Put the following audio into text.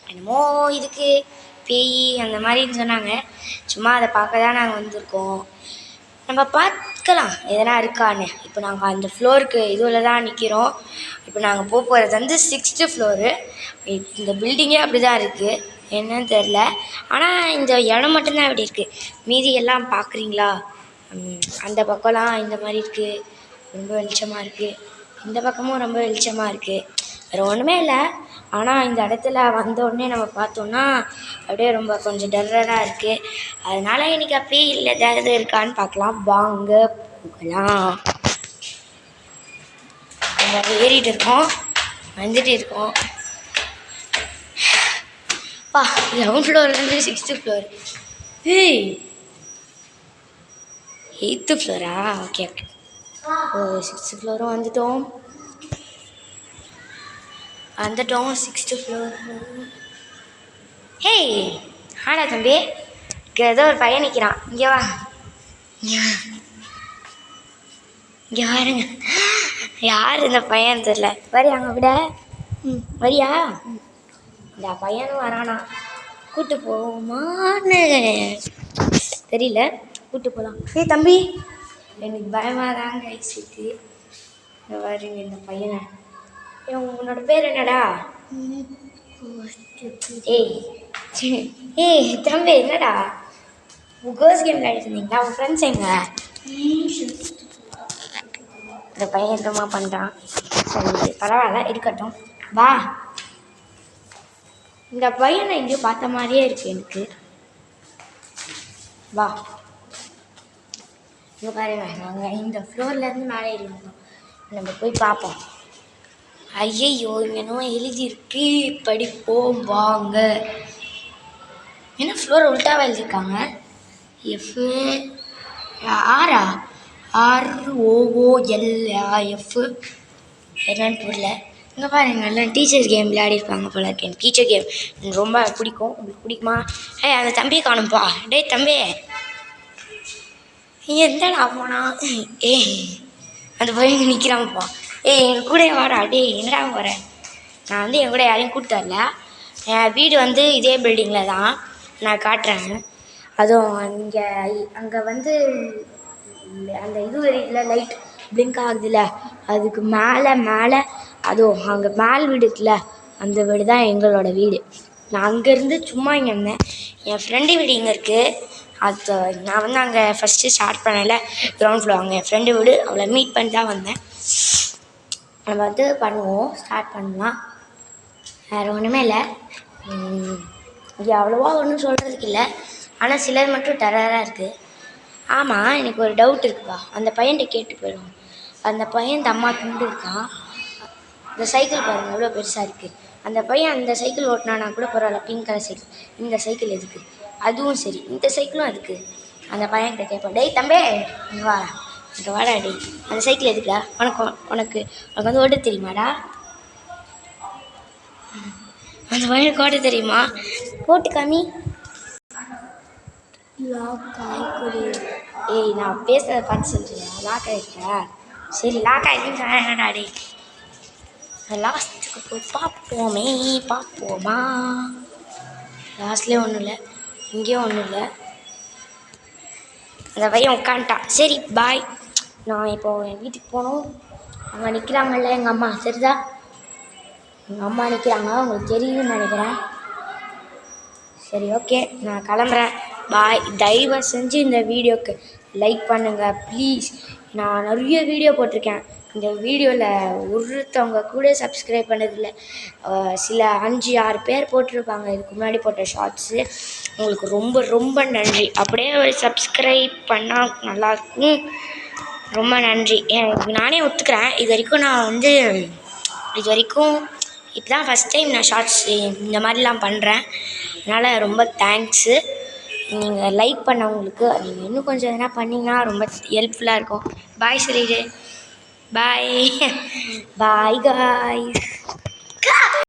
என்னமோ இதுக்கு பேய் அந்த மாதிரின்னு சொன்னாங்க. சும்மா அதை பார்க்க தான் நாங்கள் வந்திருக்கோம். நம்ம பார்க்கலாம் எதனா இருக்கான்னு. இப்போ நாங்கள் அந்த ஃப்ளோருக்கு இதுவில் தான் நிற்கிறோம். இப்போ நாங்கள் போகிறது வந்து 6th ஃப்ளோரு. இந்த பில்டிங்கே அப்படி தான் இருக்குது, என்னன்னு தெரில. ஆனால் இந்த இடம் மட்டும்தான் அப்படி இருக்குது. மீதி எல்லாம் பார்க்குறீங்களா? அந்த பக்கம்லாம் இந்த மாதிரி இருக்குது, ரொம்ப வெளிச்சமாக இருக்குது. இந்த பக்கமும் ரொம்ப வெளிச்சமாக இருக்குது. வேறு ஒன்றுமே இல்லை. ஆனால் இந்த இடத்துல வந்தோடனே நம்ம பார்த்தோன்னா அப்படியே ரொம்ப கொஞ்சம் டெரராக இருக்குது. அதனால் இன்றைக்கி அப்படியே இல்லை ஏதாவது இருக்கான்னு பார்க்கலாம். வாங்க போகலாம். நம்ம ஏறிட்டு இருக்கோம், வந்துட்டு இருக்கோம். பா 11th ஃப்ளோர்லேருந்து 6th floor. 8th Flora? Okay okay. 6th ஃப்ளோரும் வந்துட்டோம் 6th ஃப்ளோர். ஹே ஆடா தம்பி, இங்கே ஏதோ ஒரு பையன் நிற்கிறான். இங்கே வா, இங்கே பாருங்க. யார் இந்த பையன் தெரில. வரியா அங்கே விட? வரியா? இந்த பையனும் வரானா, கூப்பிட்டு போமான்னு தெரியல. கூப்பிட்டு போகலாம். தம்பி, எனக்கு பயமாக தாங்க ஆயிடுச்சு. பாருங்க இந்த பையனை. உன்னோட பேர் என்னடா? ஏய் தம்பி, என்னடா கோஸ் கேம் விளையாடிட்டு இருந்தீங்களா? உங்கள் ஃப்ரெண்ட்ஸ் எங்க? இந்த பையன் என்னமா பண்ணுறான்? சரி பரவாயில்ல, இருக்கட்டும். வா. இந்த பையனை எங்கேயோ பார்த்த மாதிரியே இருக்குது எனக்கு. வா, இங்கே பாருங்க. நாங்கள் இந்த ஃப்ளோர்லேருந்து மேலே ஏறிருந்தோம். நம்ம போய் பார்ப்போம். ஐயையோ, இங்கே என்னவோ எழுதியிருக்கு, படிப்போம் வாங்க. என்ன ஃப்ளோர் உல்ட்டாவாக எழுதியிருக்காங்க? ஆரா? ROOLF என்னன்னு புரியல. இங்கே பாருங்க, எல்லாம் டீச்சர் கேம் விளையாடிருப்பாங்க போல இருக்கு. எனக்கு டீச்சர் கேம் எனக்கு ரொம்ப பிடிக்கும். உங்களுக்கு பிடிக்குமா? அந்த தம்பியை காணும்ப்பா. டே தம்பி, எந்தடா போனா? அந்த பையன் நிற்கிறான்ப்பா. என் கூட வாடா. என்னடா போகிறேன்? நான் வந்து என் கூட யாரையும் கூப்பிட்டு வரல. என் வீடு வந்து இதே பில்டிங்கில் தான். நான் காட்டுறேன். அதுவும் அங்கே வந்து அந்த இது இல்லை, லைட் பிளிங்க் ஆகுதுல்ல, அதுக்கு மேலே அதுவும் அங்கே மேல் வீடு இருக்குல்ல, அந்த வீடு தான் எங்களோட வீடு. நான் அங்கேருந்து சும்மா இங்கே வந்தேன். என் ஃப்ரெண்டு வீடு இங்கே இருக்குது. அது நான் வந்து அங்கே ஃபஸ்ட்டு ஸ்டார்ட் பண்ணல, கிரவுண்ட் ஃப்ளோர். அங்கே என் ஃப்ரெண்டு வீடு, அவளை மீட் பண்ணி தான் வந்தேன். நம்ம வந்து பண்ணுவோம், ஸ்டார்ட் பண்ணலாம். வேறு ஒன்றுமே இல்லை. இங்கே அவ்வளோவா ஒன்றும் சொல்கிறதுக்கு இல்லை. ஆனால் சிலர் மட்டும் டெரராக இருக்குது. ஆமாம், எனக்கு ஒரு டவுட் இருக்குப்பா. அந்த பையன்கிட்ட கேட்டு போயிடுவோம். அந்த பையன் இந்த அம்மா துண்டு இருக்கான். இந்த சைக்கிள் பாருங்கள் எவ்வளோ பெருசாக இருக்குது. அந்த பையன் அந்த சைக்கிள் ஓட்டினானா கூட பரவாயில்ல, பிங்க் கலர் சைக்கிள். இந்த சைக்கிள் எதுக்கு? அதுவும் சரி, இந்த சைக்கிளும் அதுக்கு. அந்த பையன்கிட்ட கேட்போம். டேய் தம்பி, இங்கே வா, இங்கே வாடா. அந்த சைக்கிள் எதுக்குடா? உனக்கு வந்து ஓட்ட தெரியுமாடா? அந்த பையனுக்கு ஓட்ட தெரியுமா? போட்டு காமி. லாக் ஆகிக்குது. நான் பேசுகிறத பார்த்து சொல்கிறேன். லாக் ஆகிருக்கா? சரி, லாக் ஆகிருக்குன்னு சொன்னா என்னடா? லாஸ்ட்டுக்கு போய் பார்ப்போமா? லாஸ்ட்லேயே ஒன்றும் இல்லை, இங்கேயும் ஒன்றும் இல்லை. அந்த பையன் உட்காந்துட்டான். சரி பாய். நான் இப்போது என் வீட்டுக்கு போகணும். அங்கே நிற்கிறாங்கல்ல எங்கள் அம்மா, சரிதா? எங்கள் அம்மா நிற்கிறாங்க, உங்களுக்கு தெரியும்னு நினைக்கிறேன். சரி ஓகே, நான் கிளம்புறேன். பாய். தயவு செஞ்சு இந்த வீடியோவுக்கு லைக் பண்ணுங்கள் ப்ளீஸ். நான் நிறைய வீடியோ போட்டிருக்கேன். இந்த வீடியோவில் ஒருத்தவங்க கூட சப்ஸ்கிரைப் பண்ணதில்லை. சில 5-6 பேர் போட்டிருப்பாங்க இதுக்கு முன்னாடி போட்ட ஷார்ட்ஸு. உங்களுக்கு ரொம்ப ரொம்ப நன்றி. அப்படியே ஒரு சப்ஸ்கிரைப் பண்ணால் நல்லாயிருக்கும். ரொம்ப நன்றி. நானே ஒத்துக்கிறேன், இது வரைக்கும் இப்போ தான் ஃபஸ்ட் டைம் நான் ஷார்ட்ஸ் இந்த மாதிரிலாம் பண்ணுறேன். அதனால் ரொம்ப தேங்க்ஸு. நீங்கள் லைக் பண்ணவங்களுக்கு நீங்கள் இன்னும் கொஞ்சம் எதனா பண்ணிங்கன்னா ரொம்ப ஹெல்ப்ஃபுல்லாக இருக்கும். பாய் சொல்லிடு. பாய். Bye guys.